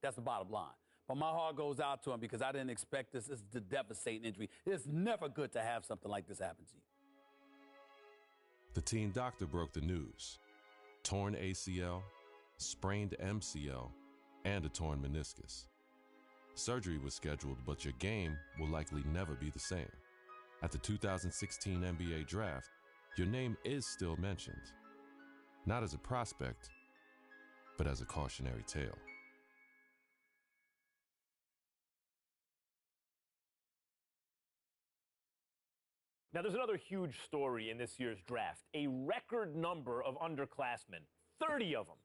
That's the bottom line. But my heart goes out to him because I didn't expect this. This is a devastating injury. It's never good to have something like this happen to you. The teen doctor broke the news. Torn ACL, sprained MCL, and a torn meniscus. Surgery was scheduled, but your game will likely never be the same. At the 2016 NBA draft, your name is still mentioned. Not as a prospect, but as a cautionary tale. Now, there's another huge story in this year's draft. A record number of underclassmen, 30 of them,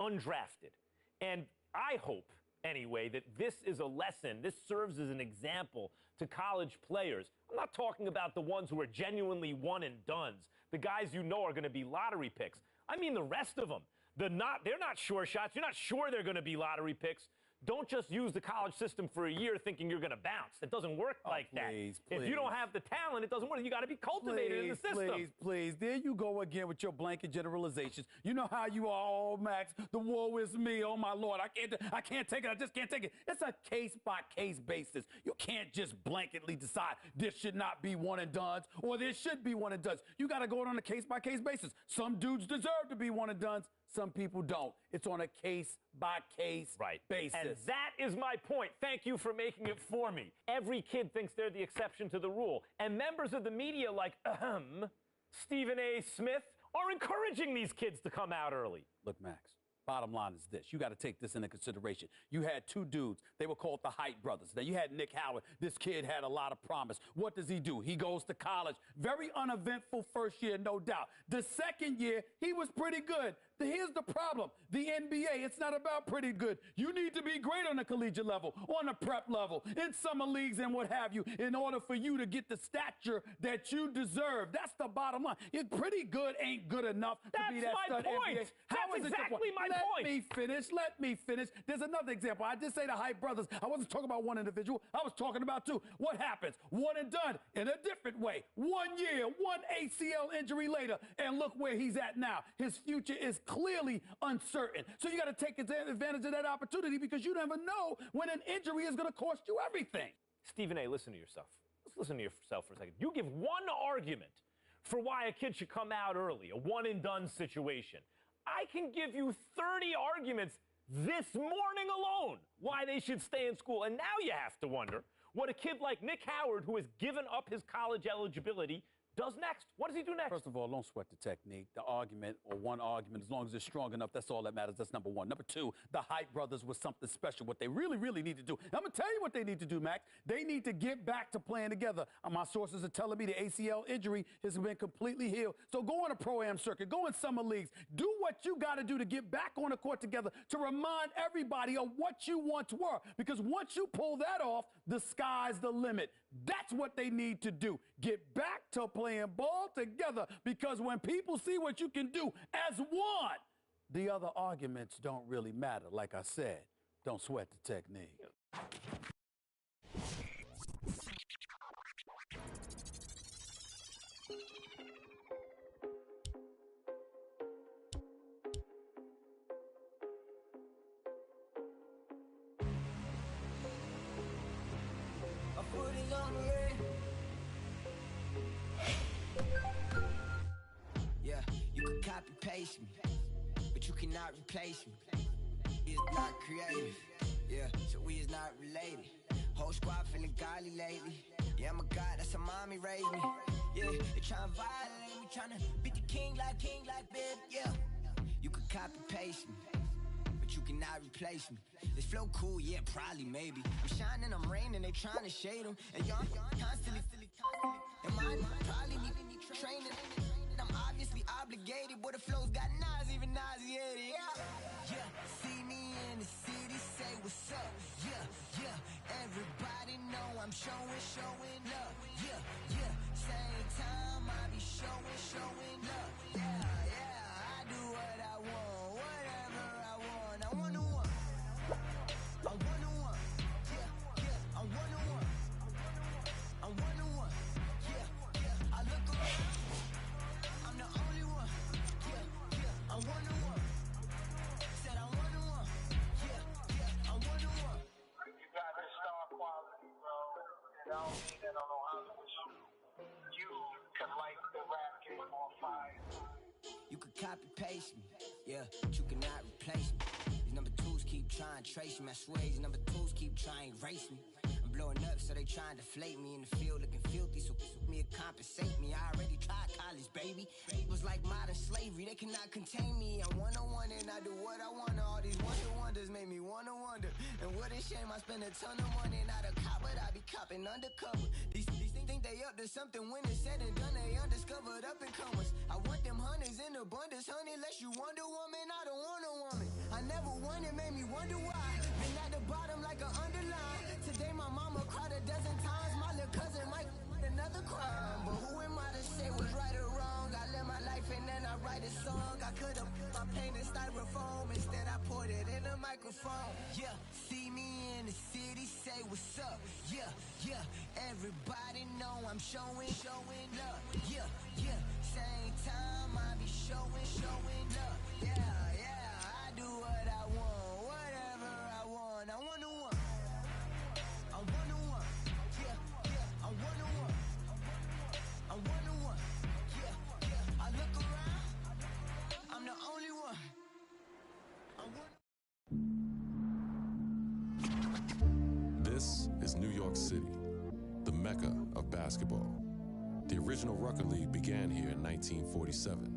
undrafted. And I hope, anyway, that this is a lesson, this serves as an example to college players. I'm not talking about the ones who are genuinely one-and-dones, the guys you know are going to be lottery picks. I mean the rest of them. They're not sure shots. You're not sure they're going to be lottery picks. Don't just use the college system for a year thinking you're going to bounce. It doesn't work like that. If you don't have the talent, it doesn't work. You got to be cultivated in the system. Please. There you go again with your blanket generalizations. You know how you are, oh, Max. The woe is me. Oh, my Lord. I can't take it. I just can't take it. It's a case-by-case basis. You can't just blanketly decide this should not be one-and-dones or this should be one-and-dones. You got to go on a case-by-case basis. Some dudes deserve to be one-and-dones. Some people don't. It's on a case-by-case basis. And that is my point. Thank you for making it for me. Every kid thinks they're the exception to the rule. And members of the media like, Stephen A. Smith, are encouraging these kids to come out early. Look, Max, bottom line is this. You got to take this into consideration. You had two dudes. They were called the Height brothers. Now, you had Nick Howard. This kid had a lot of promise. What does he do? He goes to college. Very uneventful first year, no doubt. The second year, he was pretty good. Here's the problem. The NBA, it's not about pretty good. You need to be great on the collegiate level, on the prep level, in summer leagues and what have you, in order for you to get the stature that you deserve. That's the bottom line. Pretty good ain't good enough to be that stud NBA. That's exactly my point. Let me finish. There's another example. I did say the Height brothers. I wasn't talking about one individual. I was talking about two. What happens? One and done in a different way. 1 year, one ACL injury later, and look where he's at now. His future is clearly uncertain. So you got to take advantage of that opportunity because you never know when an injury is going to cost you everything. Stephen A., listen to yourself. Let's listen to yourself for a second. You give one argument for why a kid should come out early, a one-and-done situation. I can give you 30 arguments this morning alone why they should stay in school. And now you have to wonder what a kid like Nick Howard, who has given up his college eligibility, does next. What does he do next? First of all, don't sweat the technique. The argument, or one argument, as long as it's strong enough, that's all that matters. That's number one. Number two, the Height brothers was something special. What they really, really need to do. I'm going to tell you what they need to do, Max. They need to get back to playing together. My sources are telling me the ACL injury has been completely healed. So go on a pro-am circuit. Go in summer leagues. Do what you got to do to get back on the court together to remind everybody of what you once were. Because once you pull that off, the sky's the limit. That's what they need to do. Get back to playing ball together, because when people see what you can do as one, the other arguments don't really matter. Like I said, don't sweat the technique. Yeah, you can copy paste me, but you cannot replace me. It's not creative, yeah, so we is not related. Whole squad feeling godly lately. Yeah, I'm a god, that's how mommy raised me. Yeah, they tryna violate me, tryna beat the king like babe, yeah. You can copy paste me, but you cannot replace me. This flow cool, yeah, probably, maybe. I'm shining, I'm raining, they tryna shade them. And y'all constantly, and mine probably need training. I'm obviously obligated, but the flow's got Nas, even nauseated, yeah. See me in the city, say what's up, yeah. Everybody know I'm showing up, yeah. Same time I be showing up, yeah. I do what I want, whatever I want. I want to one, yeah. I'm one-on-one, yeah. I look around. I'm the only one, yeah. I'm one-on-one. Said I'm one-on-one, yeah. don't mean that I don't hustle with you. You can light the rap game on fire. You could copy paste me, yeah, but you cannot replace me. These number twos keep trying to trace me. I swear these number twos keep trying to erase me. I'm blowing up, so they trying to deflate me in the field looking filthy. So me to compensate me. I already tried college, baby. It was like modern slavery. They cannot contain me. I'm one-on-one and I do what I want. All these wonders make me wanna wonder. And what a shame I spend a ton of money not a cop, but I be copping undercover. These think they up to something when it's said and done. They undiscovered up and comers. I want them hundreds in abundance, honey. Unless you Wonder Woman, I don't want a woman. I never won, it made me wonder why. Been at the bottom like an underline. Today my mama cried a dozen times. My little cousin might another crime. But who am I to say was right or wrong? I live my life and then I write a song. I could've my pain in styrofoam. Instead I poured it in a microphone. Yeah, see me in the city, say what's up. Yeah, yeah, everybody know I'm showing love. Yeah, yeah, same time I be showing love. Yeah, yeah, I do what I want, whatever I want. I want to one. I want to one. Yeah, yeah, I want to one. I want to one. Yeah, yeah, I look around. I'm the only one. I want. This is New York City, the mecca of basketball. The original Rucker League began here in 1947.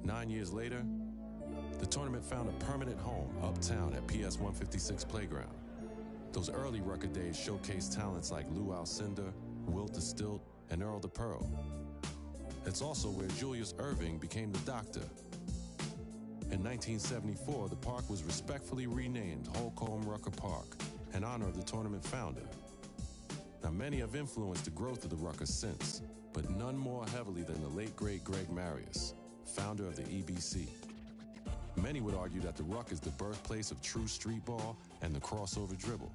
9 years later, the tournament found a permanent home uptown at PS 156 Playground. Those early Rucker days showcased talents like Lou Alcindor, Wilt the Stilt, and Earl the Pearl. It's also where Julius Erving became the Doctor. In 1974, the park was respectfully renamed Holcomb Rucker Park in honor of the tournament founder. Now, many have influenced the growth of the Rucker since, but none more heavily than the late, great Greg Marius, founder of the EBC. Many would argue that the Ruck is the birthplace of true street ball and the crossover dribble.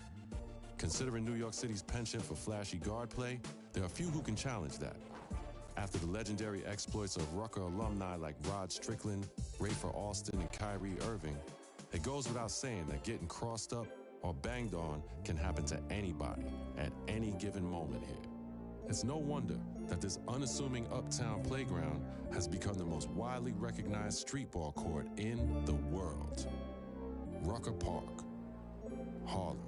Considering New York City's penchant for flashy guard play, there are few who can challenge that. After the legendary exploits of Rucker alumni like Rod Strickland, Rafer Alston, and Kyrie Irving, it goes without saying that getting crossed up or banged on can happen to anybody at any given moment here. It's no wonder that this unassuming uptown playground has become the most widely recognized street ball court in the world. Rucker Park, Harlem.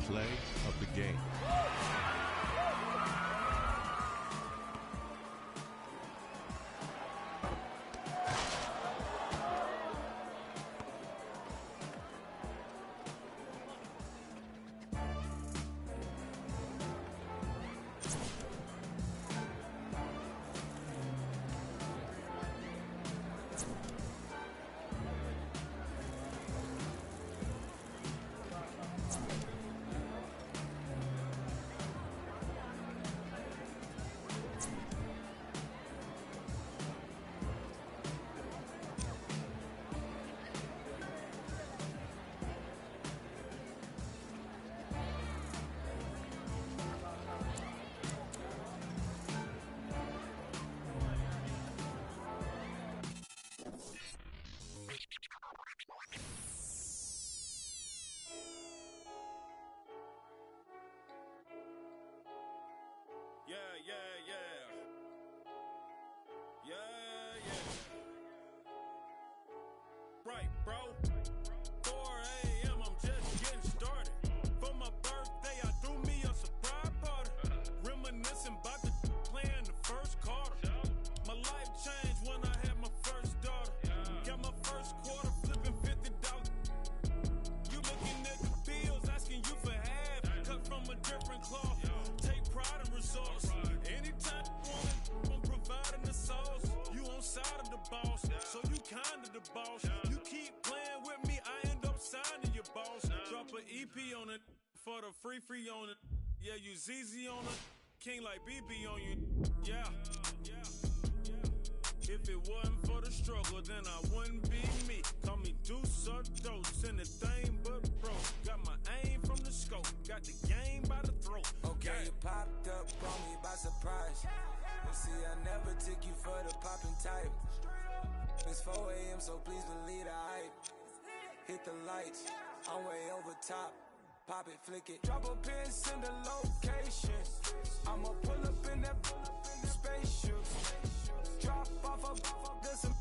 play of the game. Right, bro. 4 a.m. I'm just getting started. For my birthday, I threw me a surprise party. Reminiscing about the playing the first quarter. My life changed when I had my first daughter. Got my first quarter flipping $50. You looking at the bills, asking you for half. Cut from a different cloth. Take pride in results. Anytime you want I'm providing the sauce. You on side of the boss, so you kind of the boss. You keep playing with me, I end up signing your boss. Drop an EP on it for the free on it. Yeah, you ZZ on it, king like BB on you. Yeah. If it wasn't for the struggle, then I wouldn't be me. Call me Deuce or Dose, anything but broke. Got my aim from the scope, got the game by the throat. Okay, you popped up on me by surprise. You see, I never took you for the poppin' type. It's 4 a.m., so please believe the hype. Hit the lights, I'm way over top. Pop it, flick it. Drop a pin, send a location. I'ma pull up in that spaceship. Drop off a good some.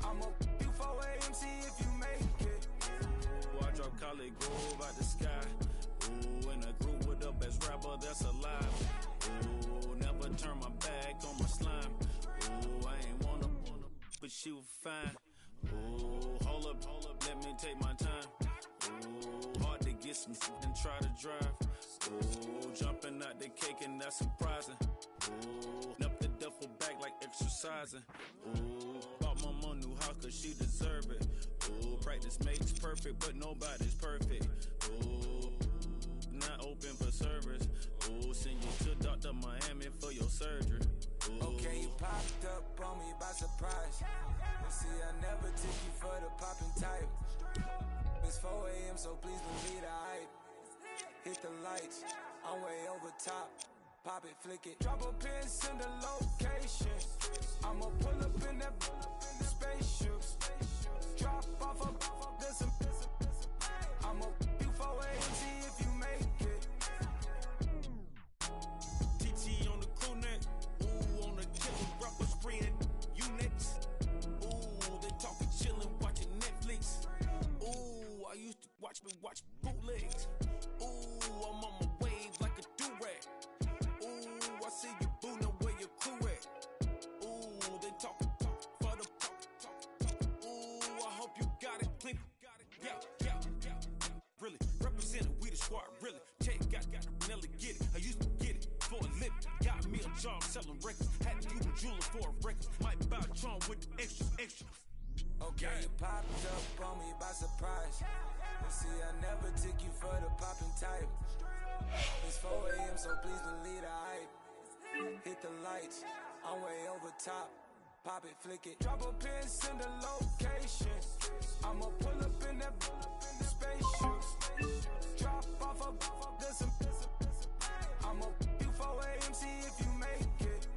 I'ma do 4 a.m., see if you make it. I drop college gold out the sky. Ooh, in a group with the best rapper that's alive. Ooh, never turn my back on my slime. Ooh, I ain't wanna, but she was fine. Ooh, hold up, let me take my time. Ooh, hard to get some and try to drive. Ooh, jumping out the cake and that's surprising. Ooh, up the duffel bag like exercising. Ooh, bought my mom new house cause she deserve it. Ooh, practice makes perfect, but nobody's perfect. Ooh, not open for service. Ooh, send you to Dr. Miami for your surgery. Ooh. Okay, you popped up on me by surprise. You see, I never took you for the poppin' type. It's 4 a.m., so please believe the hype. Hit the lights, I'm way over top. Pop it, flick it. Drop a pin, send a location. I'ma pull up in that spaceship. Drop off a good some. I'ma do 4 a.m., see if you make it. TT on the crew neck. Ooh, on the killer rapper spraying units. Ooh, they talking chillin', watching Netflix. Ooh, I used to watch bootlegs. Ooh, I'm on my wave like a do-rag. Ooh, I see you bootin' where your crew at. Ooh, they talking for the talk. Ooh, I hope you got it clean. Yeah. Really, representing we the squad, really. Check, got Nelly, get it. I used to get it for a living. Got me a job selling records. Had to use a jeweler for a record. Might buy a Tron with the extra. Okay, you popped up on me by surprise. You see, I never took you for the poppin' type. It's 4 a.m., so please believe the hype. Hit the lights, I'm way over top. Pop it, flick it. Drop a pin, send a location. I'ma pull up in that spaceship. Drop off a good some. I'ma do 4 a.m., see if you make it.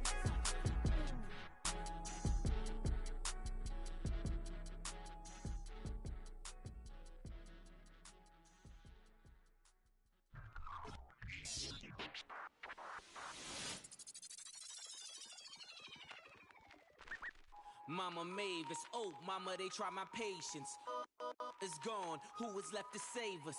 Mama Mavis, oh, mama, they try my patience. is gone. Who is left to save us?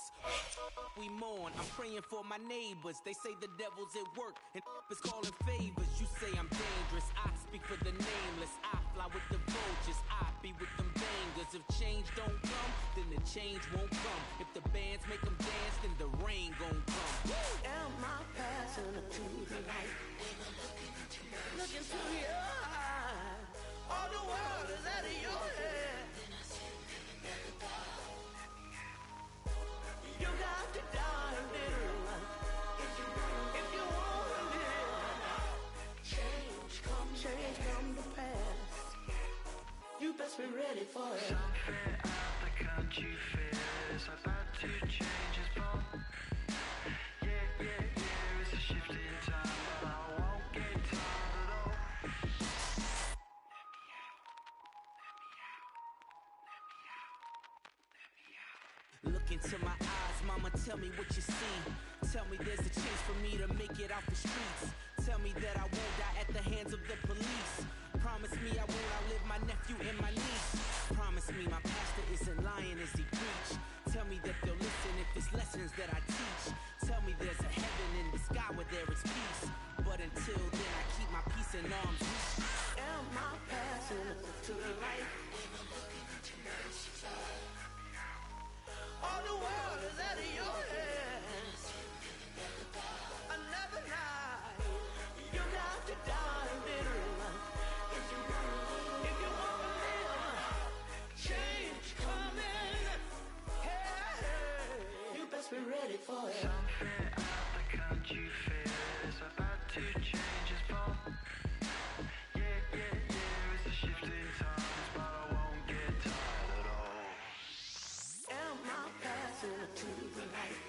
We mourn. I'm praying for my neighbors. They say the devil's at work and is calling favors. You say I'm dangerous. I speak for the nameless. I fly with the vultures. I be with them bangers. If change don't come, then the change won't come. If the bands make them dance, then the rain gon' come. Am I passing to the light? Look into your eyes. All the world is out of your head. You got to die a little if you want to live. Change come to pass. You best be ready for it. Something out the country fair is about to change its form. Yeah, it's a shift in time, but I won't get tired at all. Look into my eyes, mama, tell me what you see. Tell me there's a chance for me to make it out the streets. Tell me that I won't die at the hands of the police. Promise me I won't outlive my nephew and my niece. Promise me my pastor isn't lying as he preach. Tell me that they'll listen if it's lessons that I teach. Tell me there's a heaven in the sky where there is peace. But until then I keep my peace in arms reach. Am I passing to the light? All the world is out of your hands. Another night, you got to die little. If you want to live, change coming. Hey, you best be ready for it. Something out the country fair is about to change its form. Yeah, it's a shift in times, but I won't get tired at all. Am I passing to the light?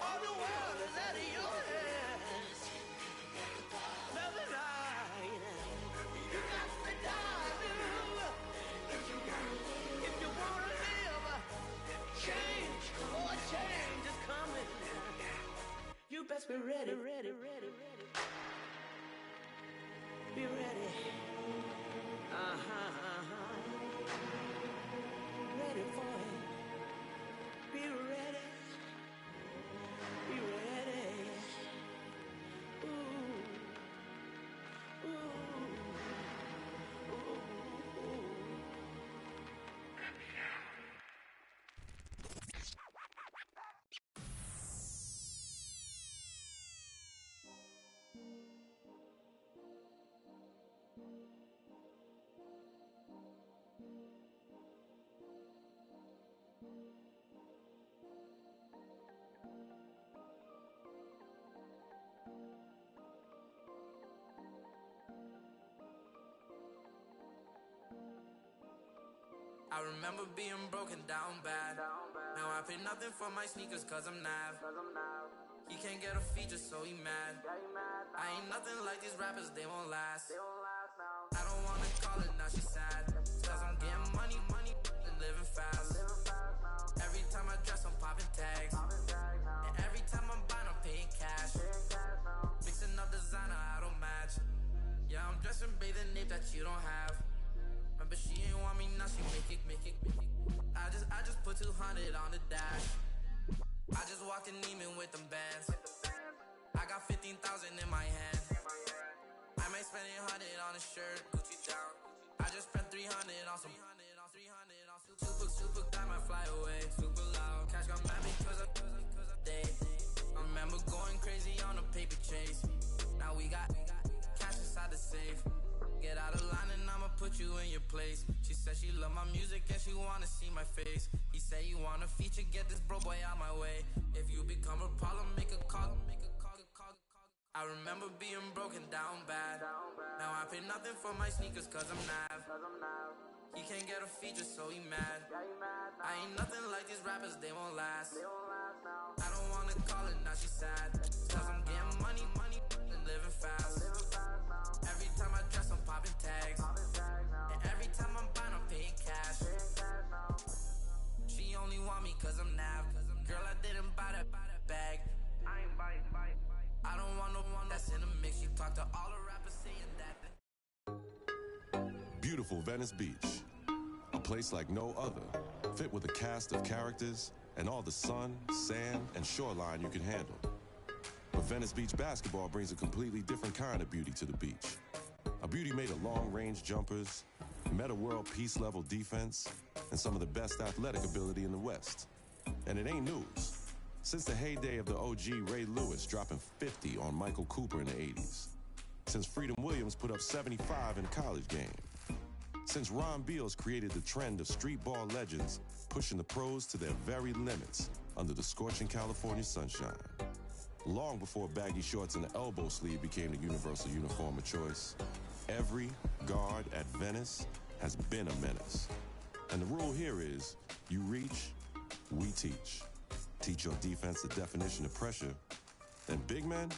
All the world is out of your hands. Another night, you got to die, little. If you want to live, change is coming. You best be ready. Be ready. Ready for it. Be ready. Be ready. Ooh. Ooh. Ooh. I remember being broken down bad. Now I pay nothing for my sneakers cause I'm Nav. He can't get a feature so he mad. I ain't nothing like these rappers, they won't last. I don't wanna call it, now she sad. Cause I'm getting money, and living fast. Every time I dress I'm popping tags. And every time I'm buying I'm paying cash. Mixing up designer I don't match. Yeah, I'm dressing bathing nape that you don't have. Remember she ain't want me, now she make it. I just put 200 on the dash. I just walked in Neiman with them bands. I got 15,000 in my hand. I might spend 100 on a shirt, Gucci down. I just spent 300 on some super, I might fly away. Super loud, cash got mad because of day. I remember going crazy on a paper chase. Now we got cash inside the safe. Get out of line and I'ma put you in your place. She said she love my music and she wanna see my face. He said you want a feature, get this bro boy out my way. If you become a problem, make a call. I remember being broken down bad. Now I pay nothing for my sneakers cause I'm Nav. He can't get a feature so he mad. I ain't nothing like these rappers, they won't last. I don't wanna call it, now she sad. Cause I'm getting money, and living fast. Every time I dress I'm popping tags. And every time I'm buying I'm paying cash. She only want me cause I'm Nav. Girl, I didn't buy that bag. I ain't buy. I don't want no one that's in the mix. She talked to all the rappers saying that. Beautiful. beautiful Venice Beach. A place like no other, fit with a cast of characters and all the sun, sand, and shoreline you can handle. But Venice Beach basketball brings a completely different kind of beauty to the beach. A beauty made of long-range jumpers, meta-world peace-level defense, and some of the best athletic ability in the West. And it ain't news. Since the heyday of the OG Ray Lewis dropping 50 on Michael Cooper in the 80s. Since Freedom Williams put up 75 in a college game. Since Ron Beals created the trend of street ball legends pushing the pros to their very limits under the scorching California sunshine. Long before baggy shorts and the elbow sleeve became the universal uniform of choice, every guard at Venice has been a menace. And the rule here is, you reach, we teach. Teach your defense the definition of pressure, then big men